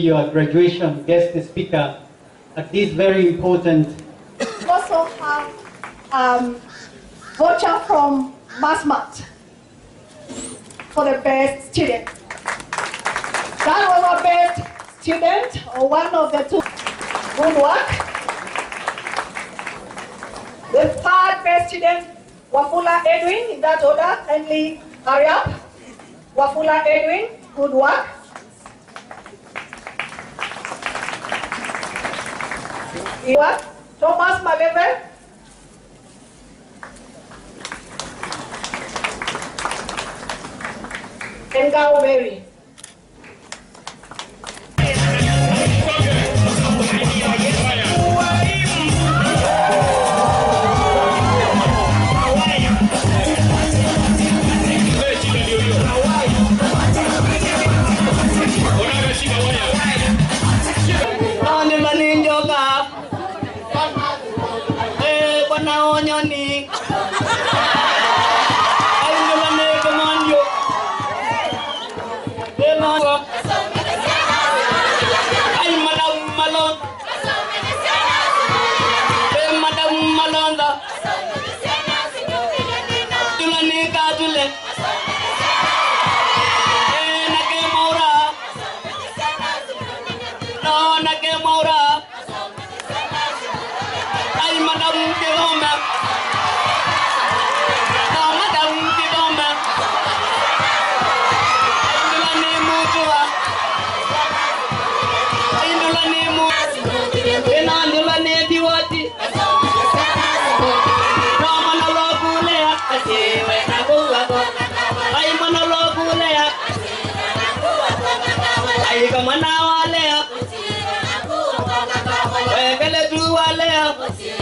Your graduation guest speaker at this very important. We also have voucher from MassMat for the best student. That was our best student, or one of the two. Good work. The third best student, Wafula Edwin, in that order. Kindly hurry up. Wafula Edwin, good work. Thomas Maleve. Engao Mary.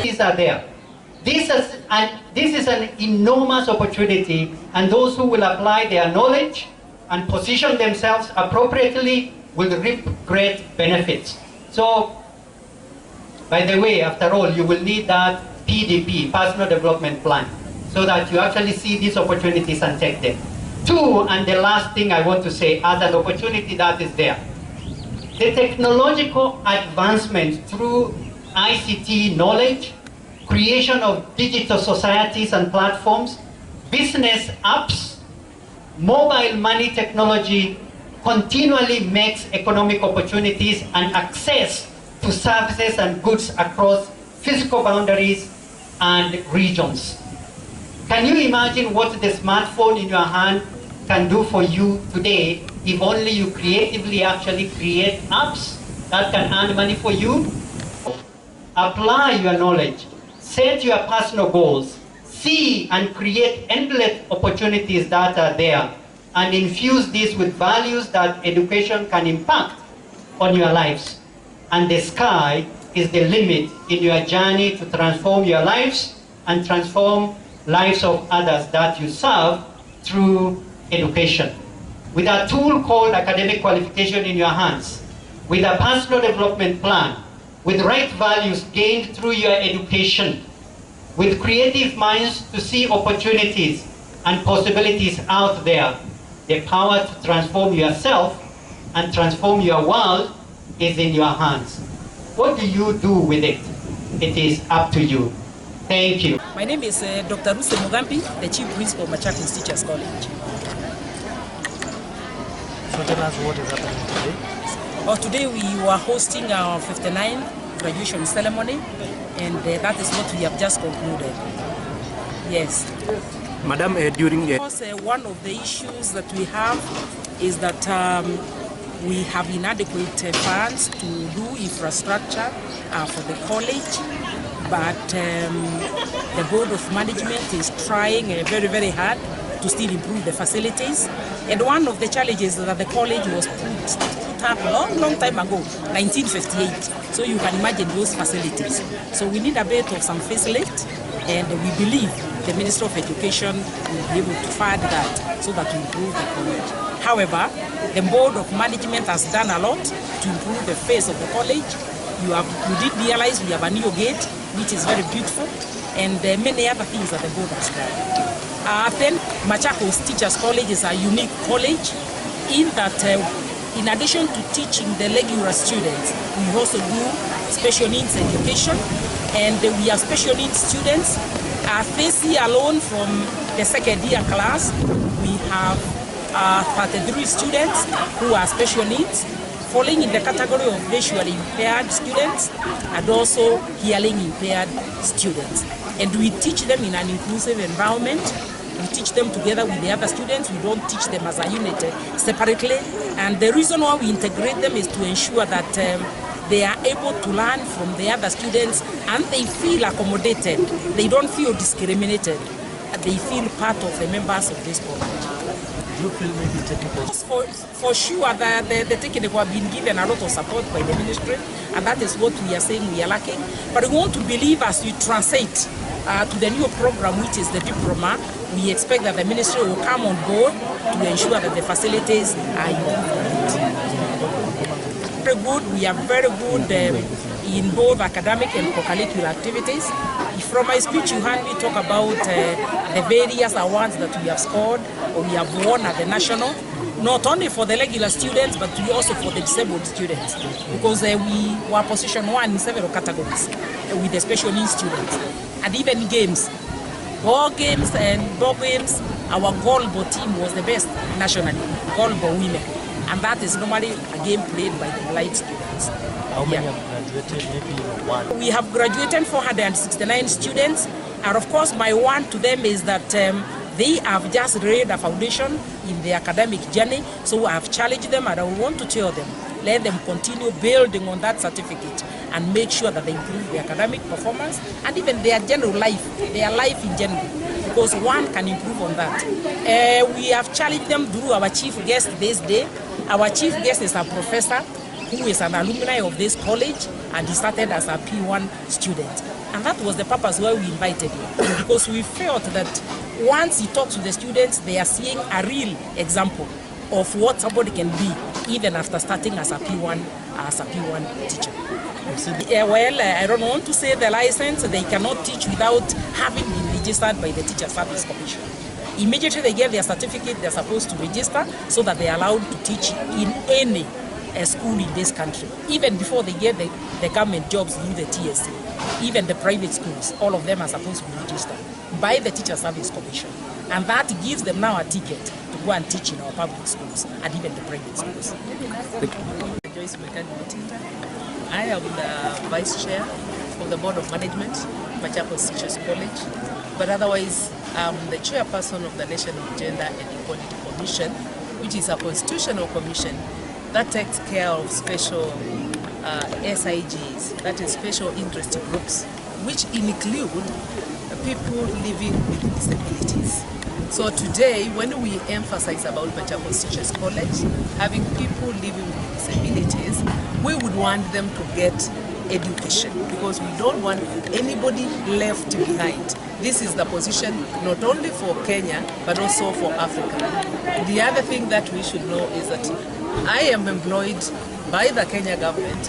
These are there. This is an enormous opportunity, and those who will apply their knowledge and position themselves appropriately will reap great benefits. So, by the way, after all, you will need that PDP, Personal Development Plan, so that you actually see these opportunities and take them. Two, and the last thing I want to say as an opportunity that is there, the technological advancement through ICT knowledge, creation of digital societies and platforms, business apps, mobile money technology continually makes economic opportunities and access to services and goods across physical boundaries and regions. Can you imagine what the smartphone in your hand can do for you today if only you creatively actually create apps that can earn money for you? Apply your knowledge, set your personal goals, see and create endless opportunities that are there, and infuse this with values that education can impact on your lives. And the sky is the limit in your journey to transform your lives and transform lives of others that you serve through education. With a tool called academic qualification in your hands, with a personal development plan, with right values gained through your education, with creative minds to see opportunities and possibilities out there, the power to transform yourself and transform your world is in your hands. What do you do with it? It is up to you. Thank you. My name is Dr. Ruse Mugambi, the Chief Principal of Machakos Teachers College. So tell us what is happening today? Well, today we were hosting our 59th graduation ceremony, and that is what we have just concluded. Yes. Madam, during the... Of course, one of the issues that we have is that we have inadequate funds to do infrastructure for the college, but the Board of Management is trying very, very hard to still improve the facilities. And one of the challenges is that the college was put up long time ago, 1958. So you can imagine those facilities. So we need a bit of some facelift, and we believe the Minister of Education will be able to fund that so that we improve the college. However, the Board of Management has done a lot to improve the face of the college. You did realize we have a new gate, which is very beautiful, and many other things that the board has done. Then Machakos Teachers College is a unique college in that In addition to teaching the regular students, we also do special needs education, and we have special needs students. This year alone, from the second year class, we have 33 students who are special needs, falling in the category of visually impaired students and also hearing impaired students. And we teach them in an inclusive environment. We teach them together with the other students. We don't teach them as a unit separately. And the reason why we integrate them is to ensure that they are able to learn from the other students and they feel accommodated. They don't feel discriminated. They feel part of the members of this body. Do you feel maybe technical? For sure, the technical have been given a lot of support by the ministry, and that is what we are saying we are lacking. But we want to believe as we translate to the new program, which is the diploma, we expect that the ministry will come on board to ensure that the facilities are improved. Very good. We are very good in both academic and co-curricular activities. From my speech, you heard me talk about the various awards that we have scored or we have won at the national, not only for the regular students, but also for the disabled students, because we were position 1 in several categories with the special needs students. And even games, ball games and ball games, our goalball team was the best nationally, goalball women. And that is normally a game played by the blind students. How many have graduated? Maybe one. We have graduated 469 students, and of course my one to them is that they have just laid a foundation in their academic journey, so I have challenged them and I want to tell them, let them continue building on that certificate and make sure that they improve their academic performance and even their general life, their life in general, because one can improve on that. We have challenged them through our chief guest this day. Our chief guest is a professor who is an alumni of this college, and he started as a P1 student. And that was the purpose why we invited him, because we felt that once he talks to the students, they are seeing a real example of what somebody can be, even after starting as a P1 teacher. Well, I don't want to say the license. They cannot teach without having been registered by the Teacher Service Commission. Immediately they get their certificate, they're supposed to register so that they're allowed to teach in any school in this country. Even before they get the government jobs through the TSC, even the private schools, all of them are supposed to be registered by the Teacher Service Commission. And that gives them now a ticket to go and teach in our public schools and even the private schools. I am the Vice Chair of the Board of Management, Machakos Teachers College, but otherwise I'm the Chairperson of the National Gender and Equality Commission, which is a constitutional commission that takes care of special SIGs, that is special interest groups, which include people living with disabilities. So today, when we emphasize about Machakos Teachers College, having people living with disabilities, we would want them to get education, because we don't want anybody left behind. This is the position not only for Kenya, but also for Africa. The other thing that we should know is that I am employed by the Kenya government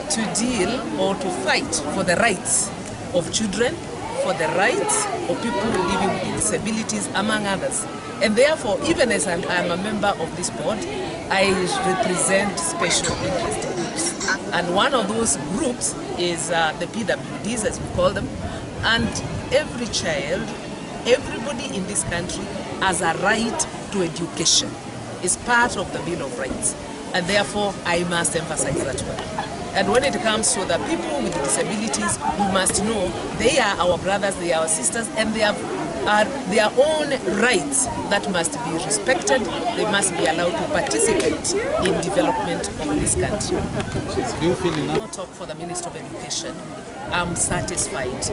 to deal or to fight for the rights of children, for the rights of people living with disabilities, among others. And therefore, even as I'm a member of this board, I represent special interest groups. And one of those groups is the PWDs, as we call them. And every child, everybody in this country has a right to education. It's part of the Bill of Rights. And therefore, I must emphasize that one. And when it comes to the people with disabilities, we must know they are our brothers, they are our sisters, and they have their own rights that must be respected. They must be allowed to participate in development of this country. Do you feel enough? I talk for the Minister of Education. I'm satisfied.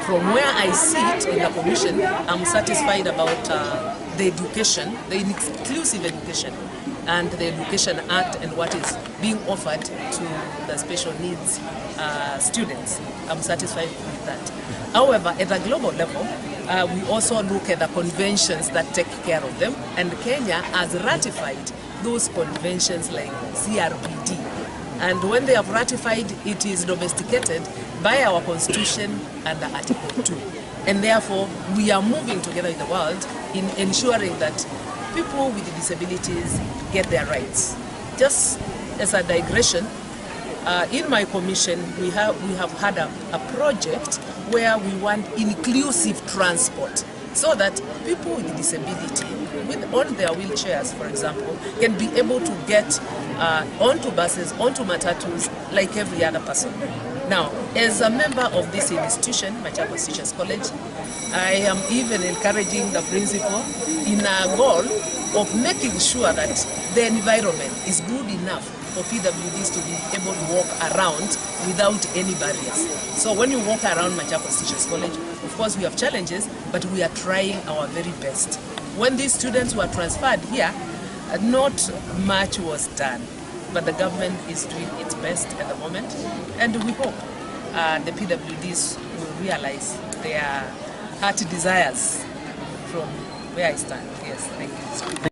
From where I sit in the commission, I'm satisfied about the education, the inclusive education, and the Education Act and what is being offered to the special needs students. I'm satisfied with that. However, at the global level, we also look at the conventions that take care of them, and Kenya has ratified those conventions like CRPD. And when they have ratified, it is domesticated by our constitution under Article 2. And therefore, we are moving together in the world in ensuring that people with disabilities get their rights. just as a digression, in my commission, we have had a project where we want inclusive transport, so that people with disability, on their wheelchairs, for example, can be able to get onto buses, onto matatus, like every other person. Now, as a member of this institution, Machakos Teachers College, I am even encouraging the principal in a goal of making sure that the environment is good enough for PWDs to be able to walk around without any barriers. So when you walk around Machakos Teachers College, of course we have challenges, but we are trying our very best. When these students were transferred here, not much was done, but the government is doing its best at the moment, and we hope the PWDs will realize their heart desires from where I stand. Yes, thank you.